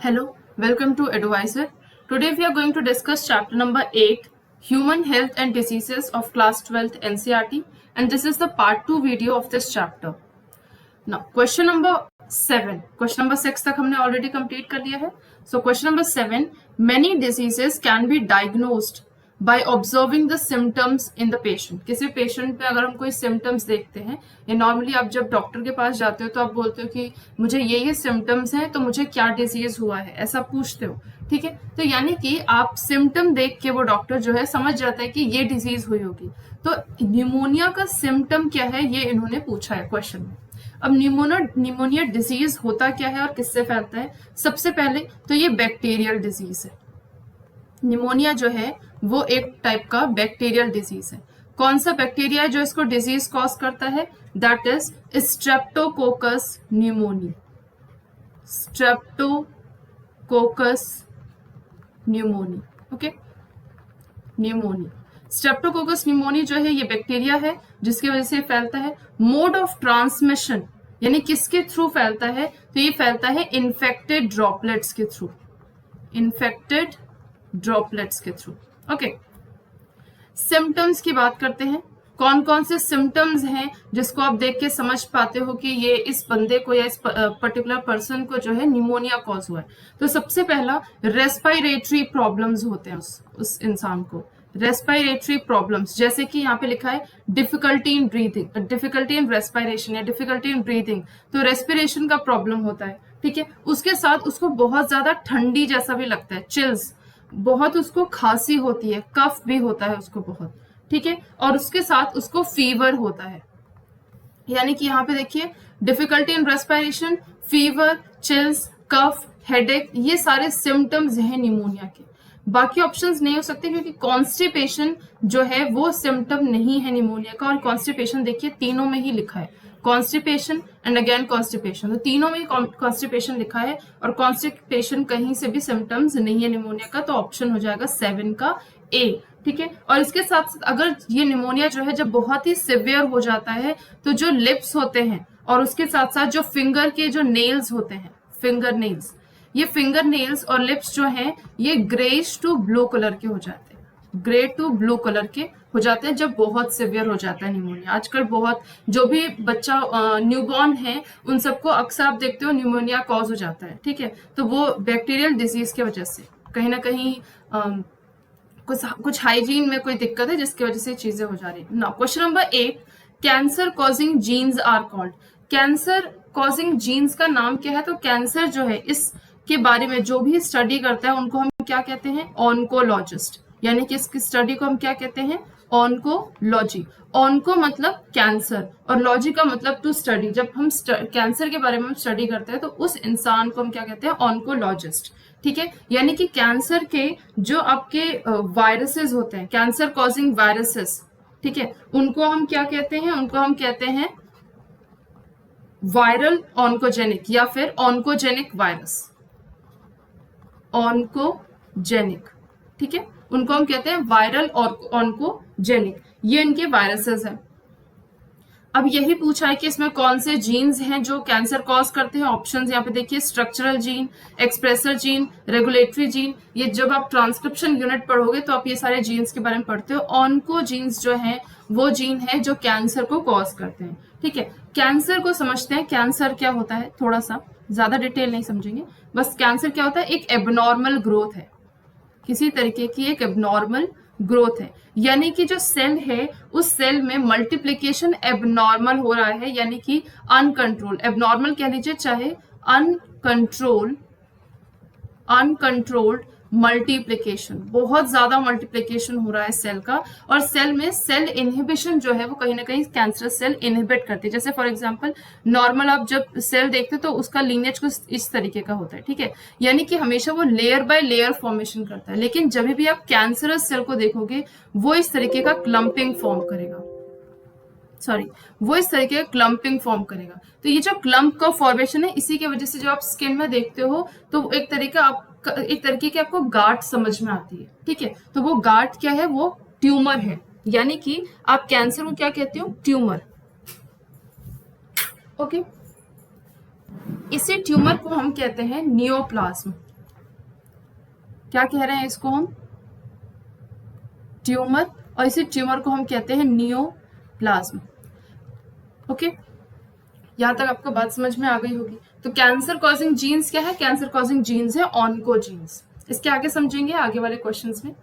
Hello, welcome to Advisor. Today we are going to discuss chapter number 8, Human Health and Diseases of Class 12th NCERT, and this is the part 2 video of this chapter. Now, question number 7. Question number 6 तक हमने already complete कर लिया है. So question number 7, many diseases can be diagnosed by observing the symptoms in the patient. किसी patient पे अगर हम कोई symptoms देखते हैं या नॉर्मली आप जब डॉक्टर के पास जाते हो तो आप बोलते हो कि मुझे ये symptoms हैं तो मुझे क्या डिजीज हुआ है, ऐसा पूछते हो. ठीक है, तो यानी कि आप सिम्टम देख के वो डॉक्टर जो है समझ जाता है कि ये डिजीज हुई होगी. तो न्यूमोनिया का सिम्टम क्या है ये इन्होंने पूछा है क्वेश्चन में. अब न्यूमोनिया डिजीज होता क्या है और किससे फैलता है. सबसे पहले तो ये बैक्टीरियल डिजीज है. न्यूमोनिया जो है वो एक टाइप का बैक्टीरियल डिजीज है. कौन सा बैक्टीरिया है जो इसको डिजीज कॉज करता है? That is Streptococcus pneumoniae. Streptococcus pneumoniae. Okay, pneumoniae, Streptococcus pneumoniae जो है ये बैक्टीरिया है जिसकी वजह से फैलता है. मोड ऑफ ट्रांसमिशन यानी किसके थ्रू फैलता है? तो ये फैलता है इन्फेक्टेड ड्रॉपलेट्स के थ्रू. इन्फेक्टेड ड्रॉपलेट्स के थ्रू. ओके, सिम्टम्स की बात करते हैं. कौन कौन से सिम्टम्स हैं जिसको आप देख के समझ पाते हो कि ये इस बंदे को या इस पर्टिकुलर पर्सन को जो है न्यूमोनिया कॉज हुआ है? तो सबसे पहला रेस्पिरेटरी प्रॉब्लम्स होते हैं उस इंसान को. रेस्पिरेटरी प्रॉब्लम्स जैसे कि यहाँ पे लिखा है difficulty in breathing, difficulty in respiration या डिफिकल्टी इन ब्रीथिंग. तो रेस्पिरेशन का प्रॉब्लम होता है. ठीक है, उसके साथ उसको बहुत ज्यादा ठंडी जैसा भी लगता है, चिल्स, बहुत उसको खांसी होती है, कफ भी होता है उसको बहुत. ठीक है, और उसके साथ उसको फीवर होता है. यानी कि यहाँ पे देखिए difficulty in respiration, fever, chills, cough, headache, ये सारे सिम्टम्स हैं निमोनिया के. बाकी ऑप्शंस नहीं हो सकते क्योंकि कॉन्स्टिपेशन जो है वो सिम्टम नहीं है निमोनिया का. और कॉन्स्टिपेशन देखिए तीनों में ही लिखा है, कॉन्स्टिपेशन एंड अगेन कॉन्स्टिपेशन. तो तीनों में कॉन्स्टिपेशन लिखा है और कॉन्स्टिपेशन कहीं से भी सिम्टम्स नहीं है निमोनिया का. तो ऑप्शन हो जाएगा 7 का ए. ठीक है, और इसके साथ साथ अगर ये निमोनिया जो है जब बहुत ही सिवियर हो जाता है तो जो लिप्स होते हैं और उसके साथ साथ जो फिंगर के जो नेल्स होते हैं, फिंगर नेल्स, ये फिंगर नेल्स और लिप्स जो हैं ये ग्रेइश टू ब्लू कलर के हो जाते हैं. ग्रे टू ब्लू कलर के हो जाते हैं जब बहुत सिवियर हो जाता है निमोनिया. आजकल बहुत जो भी बच्चा न्यूबॉर्न है उन सबको अक्सर आप देखते हो निमोनिया कॉज हो जाता है. ठीक है, तो वो बैक्टीरियल डिजीज की वजह से कहीं ना कहीं कुछ हाइजीन में कोई दिक्कत है जिसकी वजह से चीजें हो जा रही है. Now question number 8, cancer causing genes are called. Cancer causing genes का नाम क्या है? तो कैंसर जो है इसके बारे में जो भी स्टडी करता है उनको हम क्या कहते हैं? ऑन्कोलॉजिस्ट. यानी कि इसकी स्टडी को हम क्या कहते हैं? ऑन्कोलॉजी. ऑन्को मतलब कैंसर और लॉजी का मतलब टू स्टडी. जब हम कैंसर के बारे में हम स्टडी करते हैं तो उस इंसान को हम क्या कहते हैं? ऑन्कोलॉजिस्ट. ठीक है, यानी कि कैंसर के जो आपके वायरसेस होते हैं, कैंसर कॉजिंग वायरसेस, ठीक है, उनको हम क्या कहते हैं? उनको हम कहते हैं वायरल ऑन्कोजेनिक या फिर ऑन्कोजेनिक वायरस. ऑन्कोजेनिक, ठीक है, उनको हम कहते हैं वायरल ऑन्कोजेनिक. ये इनके वायरसेस हैं. अब यही पूछा है कि इसमें कौन से जीन्स हैं जो कैंसर कॉज करते हैं. ऑप्शंस यहाँ पे देखिए, structural gene, expressor gene, regulatory gene. ये जब आप ट्रांसक्रिप्शन यूनिट पढ़ोगे तो आप ये सारे जीन्स के बारे में पढ़ते हो. ऑन्को जीन्स जो हैं वो जीन है जो कैंसर को कॉज करते हैं. ठीक है, कैंसर को समझते हैं. कैंसर क्या होता है, थोड़ा सा ज्यादा डिटेल नहीं समझेंगे, बस कैंसर क्या होता है? एक एबनॉर्मल ग्रोथ है, किसी तरीके की एक एबनॉर्मल ग्रोथ है. यानी कि जो सेल है उस सेल में मल्टीप्लिकेशन एबनॉर्मल हो रहा है, यानी कि अनकंट्रोल. एबनॉर्मल कह लीजिए चाहे अनकंट्रोल्ड मल्टीप्लिकेशन, बहुत ज्यादा मल्टीप्लिकेशन हो रहा है सेल का. और सेल में सेल इनहिबिशन जो है वो कहीं ना कहीं कैंसरस सेल इनहिबिट करती है. जैसे फॉर एग्जांपल नॉर्मल आप जब सेल देखते तो उसका लीनेज कुछ इस तरीके का होता है. ठीक है, यानी कि हमेशा वो लेयर बाय लेयर फॉर्मेशन करता है. लेकिन जब भी आप कैंसरस सेल को देखोगे वो इस तरीके का क्लम्पिंग फॉर्म करेगा. वो इस तरीके का क्लम्पिंग फॉर्म करेगा. तो ये जो क्लम्प का फॉर्मेशन है इसी की वजह से जो आप स्किन में देखते हो तो एक तरीके की आपको गांठ समझ में आती है. ठीक है, तो वो गांठ क्या है? वो ट्यूमर है. यानी कि आप कैंसर को क्या कहते हो? ट्यूमर. ओके, इसी ट्यूमर को हम कहते हैं नियोप्लाज्म. क्या कह रहे हैं इसको हम? ट्यूमर, और इसी ट्यूमर को हम कहते हैं नियोप्लाज्म। ओके, यहां तक आपको बात समझ में आ गई होगी। तो कैंसर कॉजिंग जीन्स क्या है? कैंसर कॉजिंग जीन्स है ऑन्कोजीन्स। इसके आगे समझेंगे आगे वाले क्वेश्चंस में।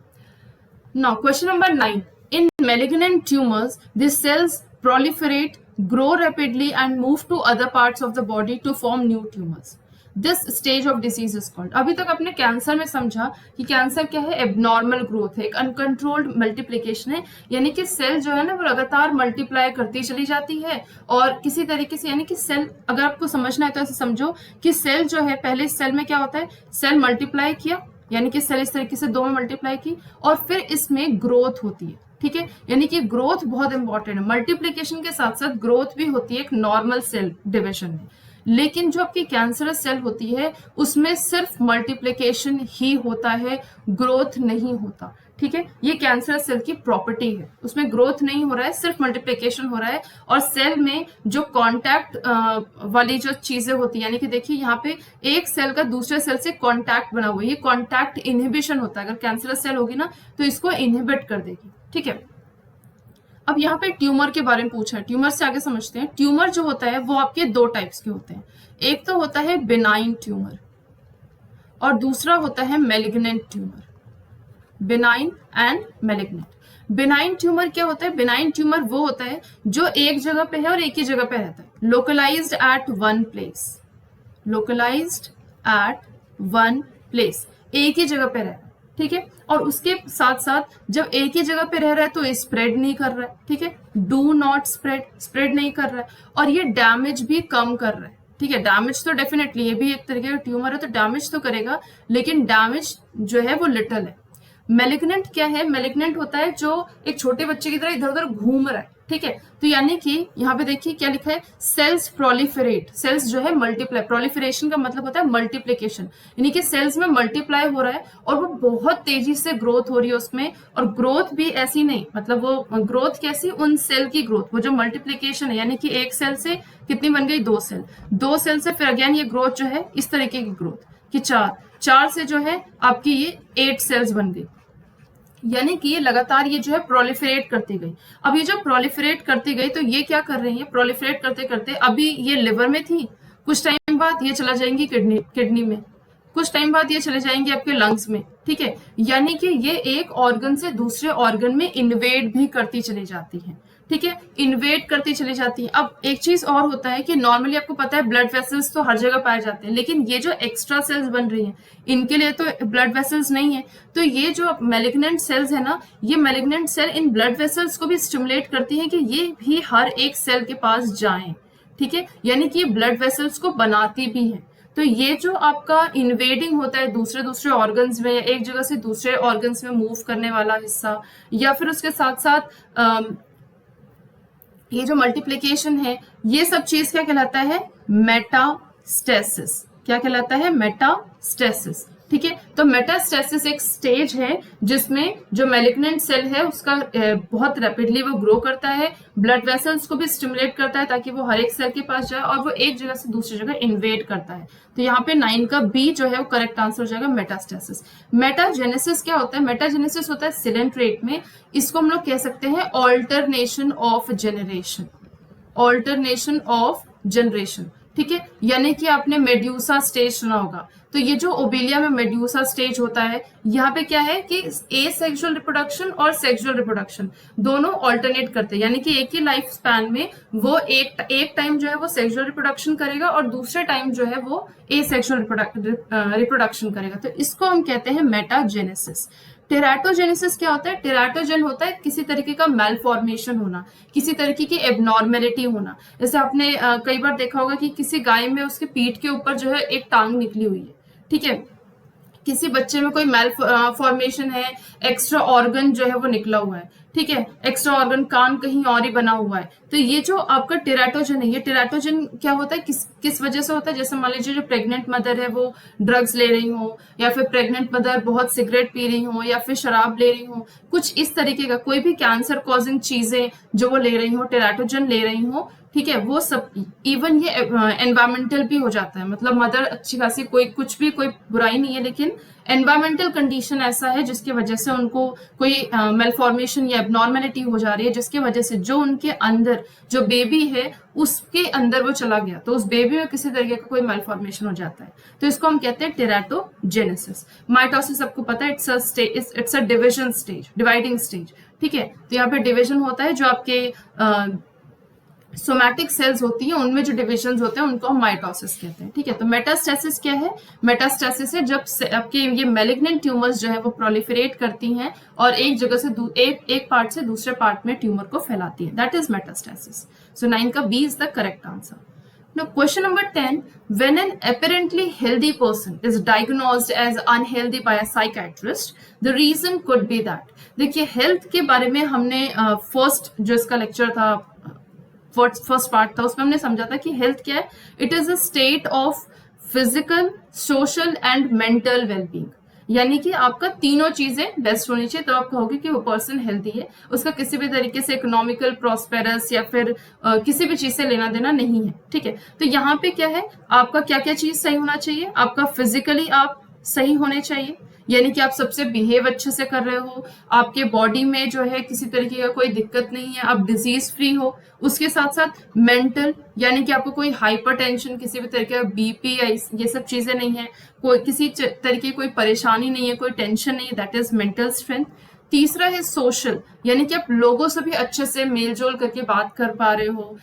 Now question number 9, in malignant tumors these cells proliferate, grow rapidly and move to other parts of the body to form new tumors. This stage of disease is called, अभी तक आपने cancer में समझा कि cancer क्या है? Abnormal growth है, एक अनकंट्रोल्ड मल्टीप्लिकेशन है, यानी कि सेल जो है ना वो लगातार मल्टीप्लाई करती चली जाती है और किसी तरीके से, यानी कि सेल, अगर आपको समझना है तो ऐसे समझो कि सेल जो है, पहले सेल में क्या होता है? सेल मल्टीप्लाई किया, यानी कि सेल इस तरीके से दो में मल्टीप्लाई की और फिर इसमें ग्रोथ होती है। ठीक है, यानी कि ग्रोथ बहुत इंपॉर्टेंट है। मल्टीप्लिकेशन के साथ साथ ग्रोथ भी होती है एक नॉर्मल सेल डिविजन में, लेकिन जो आपकी कैंसरस सेल होती है उसमें सिर्फ मल्टीप्लिकेशन ही होता है, ग्रोथ नहीं होता। ठीक है, ये कैंसरस सेल की प्रॉपर्टी है, उसमें ग्रोथ नहीं हो रहा है, सिर्फ मल्टीप्लिकेशन हो रहा है। और सेल में जो कांटेक्ट वाली जो चीजें होती है, यानी कि देखिए यहाँ पे एक सेल का दूसरे सेल से कांटेक्ट बना हुआ है, ये कांटेक्ट इनहिबिशन होता है। अगर कैंसरस सेल होगी ना तो इसको इनहिबिट कर देगी। ठीक है, अब यहाँ पे ट्यूमर के बारे में पूछा है, ट्यूमर से आगे समझते हैं। ट्यूमर जो होता है वो आपके दो टाइप्स के होते हैं, एक तो होता है बिनाइन ट्यूमर और दूसरा होता है malignant tumour. Benign and malignant. Benign tumour क्या होता है? बिनाइन ट्यूमर वो होता है जो एक जगह पे है और एक ही जगह पे रहता है, localised at one place, localised at one place, एक ही जगह पे रहता है। ठीक है, और उसके साथ साथ जब एक ही जगह पे रह रहा है तो स्प्रेड नहीं कर रहा है। ठीक है, डू नॉट स्प्रेड, स्प्रेड नहीं कर रहा है और ये डैमेज भी कम कर रहा है। ठीक है, डैमेज तो डेफिनेटली, ये भी एक तरीके का ट्यूमर है तो डैमेज तो करेगा, लेकिन डैमेज जो है वो लिटिल है। मैलिग्नेंट क्या है? मैलिग्नेंट होता है जो एक छोटे बच्चे की तरह इधर उधर घूम रहा है। ठीक है, तो यानी कि यहाँ पे देखिए क्या लिखा है? सेल्स प्रोलिफरेट, सेल्स जो है मल्टीप्लाई, प्रोलिफरेशन का मतलब होता है मल्टीप्लिकेशन, यानी कि सेल्स में मल्टीप्लाई हो रहा है और वो बहुत तेजी से ग्रोथ हो रही है उसमें। और ग्रोथ भी ऐसी नहीं, मतलब वो ग्रोथ कैसी? उन सेल की ग्रोथ, वो जो मल्टीप्लिकेशन है, यानी कि एक सेल से कितनी बन गई? दो सेल, दो सेल से फिर अगेन ये ग्रोथ जो है इस तरीके की ग्रोथ कि चार से जो है आपकी ये 8 सेल्स बन गई, यानी कि ये लगातार ये जो है प्रोलिफरेट करती गई। अब ये जो प्रोलिफरेट करती गई तो ये क्या कर रही है? प्रोलिफरेट करते करते अभी ये लिवर में थी, कुछ टाइम बाद ये चला जाएंगी किडनी में, कुछ टाइम बाद ये चले जाएंगे आपके लंग्स में। ठीक है, यानी कि ये एक ऑर्गन से दूसरे ऑर्गन में इन्वेड भी करती चली जाती है। ठीक है, इन्वेड करती चली जाती है। अब एक चीज और होता है कि नॉर्मली आपको पता है ब्लड वेसल्स तो हर जगह पाए जाते हैं, लेकिन ये जो एक्स्ट्रा सेल्स बन रही हैं इनके लिए तो ब्लड वेसल्स नहीं है। तो ये जो मैलिग्नेंट सेल्स है ना, ये malignant cell in blood vessels को भी स्टिमुलेट करती है कि ये भी हर एक सेल के पास जाएं। ठीक है, यानी कि ये ब्लड वेसल्स को बनाती भी है। तो ये जो आपका इन्वेडिंग होता है दूसरे ऑर्गन्स में, एक जगह से दूसरे ऑर्गन्स में मूव करने वाला हिस्सा, या फिर उसके साथ साथ ये जो मल्टीप्लिकेशन है, ये सब चीज क्या कहलाता है? मेटास्टेसिस। क्या कहलाता है? मेटास्टेसिस। ठीक है, तो मेटास्टेसिस एक स्टेज है जिसमें जो मैलिग्नेंट सेल है उसका बहुत रैपिडली वो ग्रो करता है, ब्लड वेसल्स को भी स्टिमुलेट करता है ताकि वो हर एक सेल के पास जाए और वो एक जगह से दूसरी जगह इन्वेड करता है। तो यहाँ पे 9 का बी जो है वो करेक्ट आंसर हो जाएगा, मेटास्टेसिस। मेटाजेनेसिस क्या होता है? मेटाजेनेसिस होता है सिलेंट्रेट में, इसको हम लोग कह सकते हैं alternation of generation, alternation of generation. ठीक है, यानी कि आपने मेड्यूसा स्टेज सुना होगा, तो ये जो ओबिलिया में मेड्यूसा स्टेज होता है, यहाँ पे क्या है कि एसेक्सुअल रिप्रोडक्शन और सेक्सुअल रिप्रोडक्शन दोनों ऑल्टरनेट करते हैं, यानी कि एक ही लाइफ स्पैन में वो एक टाइम जो है वो सेक्सुअल रिप्रोडक्शन करेगा और दूसरे टाइम जो है वो एसेक्सुअल रिप्रोडक्शन करेगा। तो इसको हम कहते हैं मेटाजेनेसिस। टेराटोजेनेसिस क्या होता है? टेराटोजेन होता है किसी तरीके का मेलफॉर्मेशन होना, किसी तरीके की एबनॉर्मेलिटी होना। जैसे आपने कई बार देखा होगा कि किसी गाय में उसके पीठ के ऊपर जो है एक टांग निकली हुई है। ठीक है, किसी बच्चे में कोई मेल फॉर्मेशन है, एक्स्ट्रा ऑर्गन जो है वो निकला हुआ है। ठीक है, एक्स्ट्रा ऑर्गन कान कहीं और ही बना हुआ है। तो ये जो आपका टेराटोजन है, ये टेराटोजन क्या होता है, किस वजह से होता है? जैसे मान लीजिए जो प्रेग्नेंट मदर है वो ड्रग्स ले रही हो, या फिर प्रेग्नेंट मदर बहुत सिगरेट पी रही हो, या फिर शराब ले रही हो, कुछ इस तरीके का कोई भी कैंसर कॉजिंग चीजें जो वो ले रही हो, टेराटोजन ले रही हो, ठीक है, वो सब, इवन ये एनवायरमेंटल भी हो जाता है, मतलब मदर अच्छी खासी, कोई कुछ भी कोई बुराई नहीं है, लेकिन एनवायरमेंटल कंडीशन ऐसा है जिसकी वजह से उनको कोई मेलफॉर्मेशन या एबनॉर्मेलिटी हो जा रही है, जिसकी वजह से जो उनके अंदर जो बेबी है उसके अंदर वो चला गया, तो उस बेबी में किसी तरीके का कोई मेलफॉर्मेशन हो जाता है, तो इसको हम कहते हैं टेराटोजेनेसिस। माइटोसिस आपको पता है it's a division stage, dividing stage, ठीक है, तो यहाँ पे डिविजन होता है, जो आपके सोमैटिक सेल्स होती हैं उनमें जो डिविजन्स होते हैं उनको हम माइटोसिस कहते हैं, ठीक है। तो मेटास्टेसिस क्या है? मेटास्टेसिस है जब आपके ये मैलिग्नेंट ट्यूमर्स जो है वो प्रोलिफरेट करती हैं और एक जगह से एक पार्ट से दूसरे पार्ट में ट्यूमर को फैलाती है, दैट इज मेटास्टेसिस। सो 9 का B is the correct answer. Now, question number 10, when an apparently healthy person is diagnosed as unhealthy by a psychiatrist, the reason could be that. देखिए, health के बारे में हमने first जो इसका lecture था, first part था, उसमें हमने समझा था कि हेल्थ क्या है? It is a state of physical, social and mental wellbeing, यानी कि आपका तीनों चीजें बेस्ट होनी चाहिए, तो आप कहोगे कि वो पर्सन हेल्दी है, उसका किसी भी तरीके से इकोनॉमिकल, प्रॉस्पेरस या फिर किसी भी चीज से लेना देना नहीं है, ठीक है। तो यहाँ पे क्या है, आपका क्या क्या चीज सही होना चाहिए? आपका फिजिकली आप सही होने चाहिए, यानी कि आप सबसे बिहेव अच्छे से कर रहे हो, आपके बॉडी में जो है किसी तरीके का कोई दिक्कत नहीं है, आप डिजीज फ्री हो। उसके साथ साथ मेंटल, यानी कि आपको कोई हाइपरटेंशन, किसी भी तरीके का बीपी या ये सब चीजें नहीं है, कोई किसी तरीके की कोई परेशानी नहीं है, कोई टेंशन नहीं है, दैट इज मेंटल स्ट्रेंथ। तीसरा है सोशल, यानी कि आप लोगों से भी अच्छे से मेलजोल करके बात कर पा रहे हो,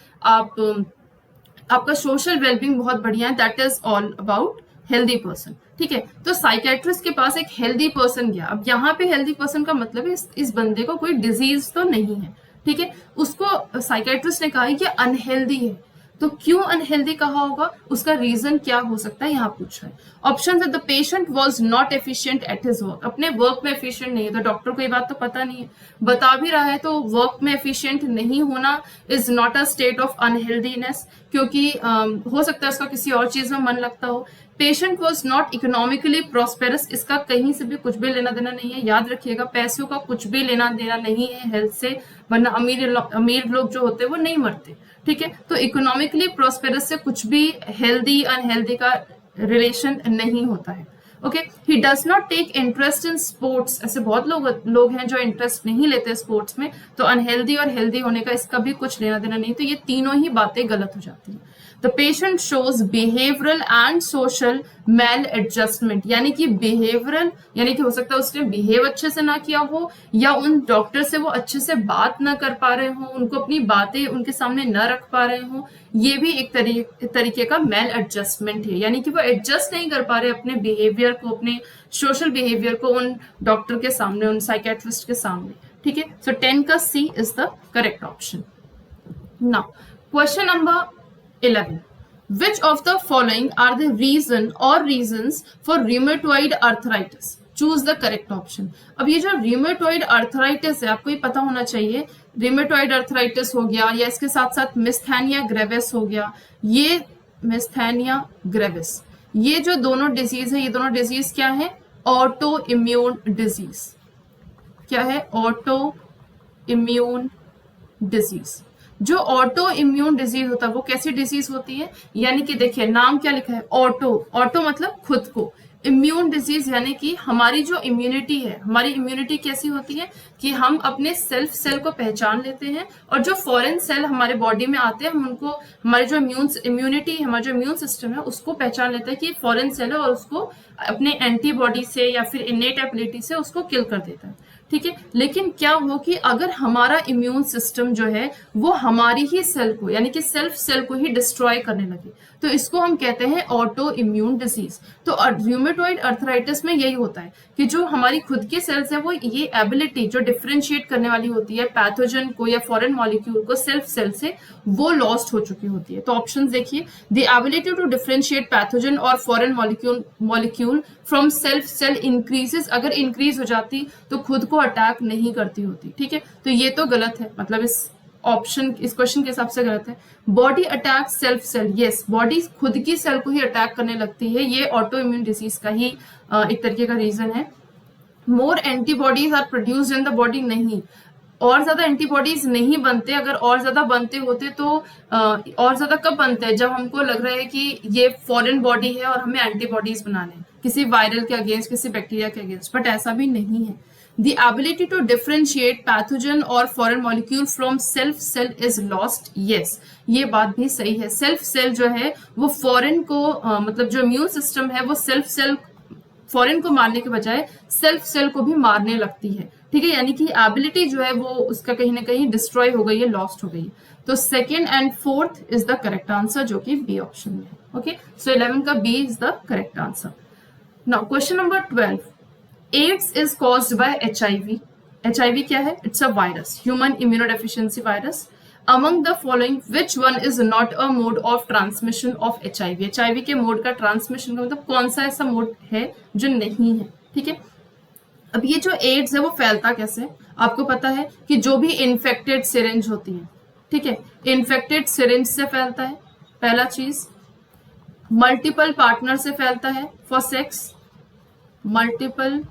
आपका सोशल वेलबींग बहुत बढ़िया है, that is all about healthy person, ठीक है। तो साइकेट्रिस्ट के पास एक हेल्दी पर्सन गया, अब यहाँ पे हेल्दी पर्सन का मतलब है इस बंदे को कोई डिजीज तो नहीं है, ठीक है। उसको साइकेट्रिस्ट ने कहा है कि अनहेल्दी है, तो क्यों अनहेल्दी कहा होगा, उसका रीजन क्या हो सकता है, यहाँ पूछ रहा है। ऑप्शन है the patient was not efficient at his work, अपने वर्क में एफिशिएंट नहीं है, तो डॉक्टर को ये बात तो पता नहीं है, बता भी रहा है, तो वर्क में एफिशिएंट नहीं होना is not a state of unhealthiness, क्योंकि हो सकता है उसका किसी और चीज में मन लगता हो। Patient was not economically prosperous, इसका कहीं से भी कुछ भी लेना देना नहीं है, याद रखिएगा पैसों का कुछ भी लेना देना नहीं है हेल्थ से, वरना अमीर लोग जो होते हैं वो नहीं मरते, ठीक है। तो इकोनॉमिकली प्रॉस्पेरस से कुछ भी हेल्दी अनहेल्दी का रिलेशन नहीं होता है, okay. He does not take interest in sports, ऐसे बहुत लोग हैं जो इंटरेस्ट नहीं लेते स्पोर्ट्स में, तो अनहेल्दी और हेल्दी होने का इसका भी कुछ लेना देना नहीं, तो ये तीनों ही बातें गलत हो जाती हैं। The patient shows behavioral and social maladjustment, यानी कि behavioral, यानी कि हो सकता है उसने बिहेव अच्छे से ना किया हो, या उन डॉक्टर से वो अच्छे से बात ना कर पा रहे हो, उनको अपनी बातें उनके सामने ना रख पा रहे हो, ये भी एक तरीके का मेल एडजस्टमेंट है, यानी कि वो एडजस्ट नहीं कर पा रहे अपने बिहेवियर को, अपने सोशल बिहेवियर को उन डॉक्टर के सामने, उन साइकेट्रिस्ट के सामने, ठीक है। सो 10 का C is the correct option. Now question number 11. Which of the following are the reasons for rheumatoid arthritis? Choose the correct option. अब ये जो rheumatoid arthritis है, आपको ये पता होना चाहिए, rheumatoid arthritis हो गया, या इसके साथ साथ मिस्थैनिया ग्रेविस हो गया, ये मिस्थैनिया ग्रेविस, ये जो दोनों डिजीज है, ये दोनों डिजीज क्या है? Auto immune disease. क्या है? Auto immune disease. जो ऑटो इम्यून डिजीज होता है वो कैसी डिजीज होती है, यानी कि देखिए नाम क्या लिखा है, ऑटो मतलब खुद को, इम्यून डिजीज यानी कि हमारी जो इम्यूनिटी है, हमारी इम्यूनिटी कैसी होती है कि हम अपने सेल को पहचान लेते हैं, और जो फॉरेन सेल हमारे बॉडी में आते हैं हम उनको, हमारी जो इम्यूनिटी, हमारा जो इम्यून सिस्टम है उसको पहचान लेता है कि फॉरेन सेल है, और उसको अपने एंटीबॉडी से या फिर इनेट एबिलिटी से उसको किल कर देता है, ठीक है। लेकिन क्या हो कि अगर हमारा इम्यून सिस्टम जो है वो हमारी ही सेल को, यानी कि सेल को ही डिस्ट्रॉय करने लगे, तो इसको हम कहते हैं ऑटो इम्यून डिजीज। तो र्यूमेटॉइड अर्थराइटिस में यही होता है कि जो हमारी खुद की सेल्स है वो ये एबिलिटी जो डिफरेंशिएट करने वाली होती है पैथोजन को या फॉरेन मॉलिक्यूल को सेल्फ सेल से, वो लॉस्ट हो चुकी होती है। तो ऑप्शन देखिए, the ability to differentiate pathogen और foreign molecule from self cell increases, अगर इंक्रीज हो जाती तो खुद को अटैक नहीं करती होती, ठीक है। तो ये तो गलत है, मतलब इस ऑप्शन, इस क्वेश्चन के हिसाब से गलत है। Body attack self cell, yes, body खुद की सेल को ही अटैक करने लगती है, ये ऑटो इम्यून डिजीज का ही एक तरीके का रीजन है। More antibodies are produced in the body, नहीं, और ज्यादा एंटीबॉडीज नहीं बनते, अगर और ज्यादा बनते होते तो और ज्यादा कब बनते हैं, जब हमको लग रहा है कि ये फॉरेन बॉडी है और हमें एंटीबॉडीज बनाने हैं किसी वायरल के अगेंस्ट, किसी बैक्टीरिया के अगेंस्ट, बट ऐसा भी नहीं है. The ability to differentiate pathogen or foreign molecule from self cell is lost. Yes, ये बात भी सही है. सेल्फ सेल जो है वो फॉरेन को मतलब जो इम्यून सिस्टम है वो सेल्फ सेल फॉरेन को मारने के बजाय सेल्फ सेल को भी मारने लगती है. ठीक है, यानी कि एबिलिटी जो है वो उसका कहीं ना कहीं डिस्ट्रॉय हो गई है, लॉस्ट हो गई है. तो second and fourth is the correct answer, जो कि बी ऑप्शन में है. ओके, सो 11 का B is the correct answer. Now question number 12. AIDS is caused by HIV. HIV क्या है? It's a virus, human immunodeficiency virus. Among the following, which one is not a mode of transmission of HIV? HIV के mode का transmission का मतलब कौन सा ऐसा mode है जो नहीं है. ठीक है, अब ये जो एड्स है वो फैलता कैसे? आपको पता है कि जो भी इन्फेक्टेड सिरिंज होती है, ठीक है, इन्फेक्टेड सिरिंज से फैलता है. पहला चीज, मल्टीपल पार्टनर से फैलता है for sex, multiple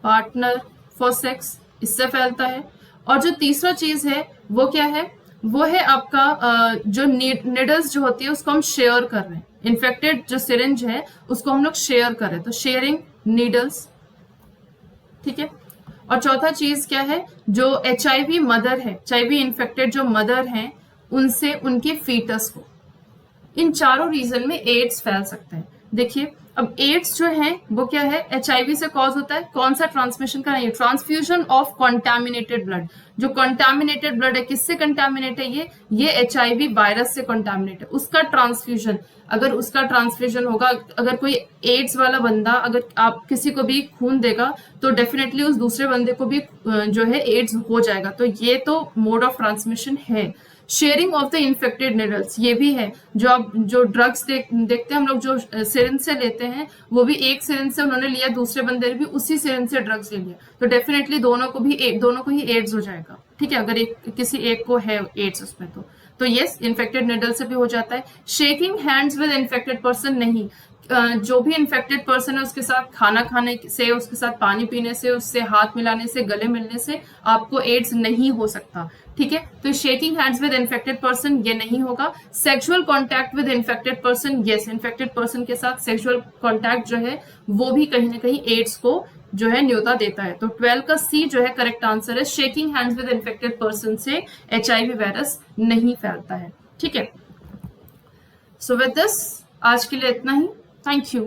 partner for sex, इससे फैलता है. और जो तीसरा चीज है वो क्या है? वो है आपका जो निडल्स जो होती है उसको हम शेयर कर रहे हैं. इन्फेक्टेड जो सिरिंज है उसको हम लोग शेयर कर रहे हैं, तो शेयरिंग नीडल्स. ठीक है, और चौथा चीज क्या है? जो HIV मदर है, HIV इन्फेक्टेड जो मदर है उनसे उनके फीटस को. इन चारों रीजन में एड्स फैल सकता है. देखिए, अब एड्स जो है वो क्या है? HIV से कॉज होता है. कौन सा ट्रांसमिशन का नहीं? Transfusion of contaminated blood. जो कंटामिनेटेड ब्लड है, किससे कंटामिनेट है? ये HIV वायरस से कंटामिनेट है, उसका ट्रांसफ्यूजन. अगर उसका ट्रांसफ्यूजन होगा, अगर कोई एड्स वाला बंदा अगर आप किसी को भी खून देगा तो डेफिनेटली उस दूसरे बंदे को भी जो है एड्स हो जाएगा. तो ये तो मोड ऑफ ट्रांसमिशन है. Sharing of the infected needles, ये भी है. जो आप जो ड्रग्स देखते हैं हम लोग, जो सिरिंज से लेते हैं, वो भी एक सिरिंज से उन्होंने लिया, दूसरे बंदे ने भी उसी सिरिंज से ड्रग्स ले लिया, तो डेफिनेटली दोनों को ही एड्स हो जाएगा. ठीक है, अगर किसी एक को है एड्स उसमें तो यस, इन्फेक्टेड निडल से भी हो जाता है. Shaking hands with infected person नहीं. जो भी इन्फेक्टेड पर्सन है उसके साथ खाना खाने से, उसके साथ पानी पीने से, उससे हाथ मिलाने से, गले मिलने से आपको एड्स नहीं हो सकता. ठीक है, तो shaking hands with infected person ये नहीं होगा. Sexual contact with infected person, yes, infected person के साथ सेक्सुअल कॉन्टैक्ट जो है वो भी कहीं ना कहीं एड्स को जो है न्योता देता है. तो 12 का सी जो है करेक्ट आंसर है. Shaking hands with infected person से HIV वायरस नहीं फैलता है. ठीक है, सो विद दिस आज के लिए इतना ही. Thank you.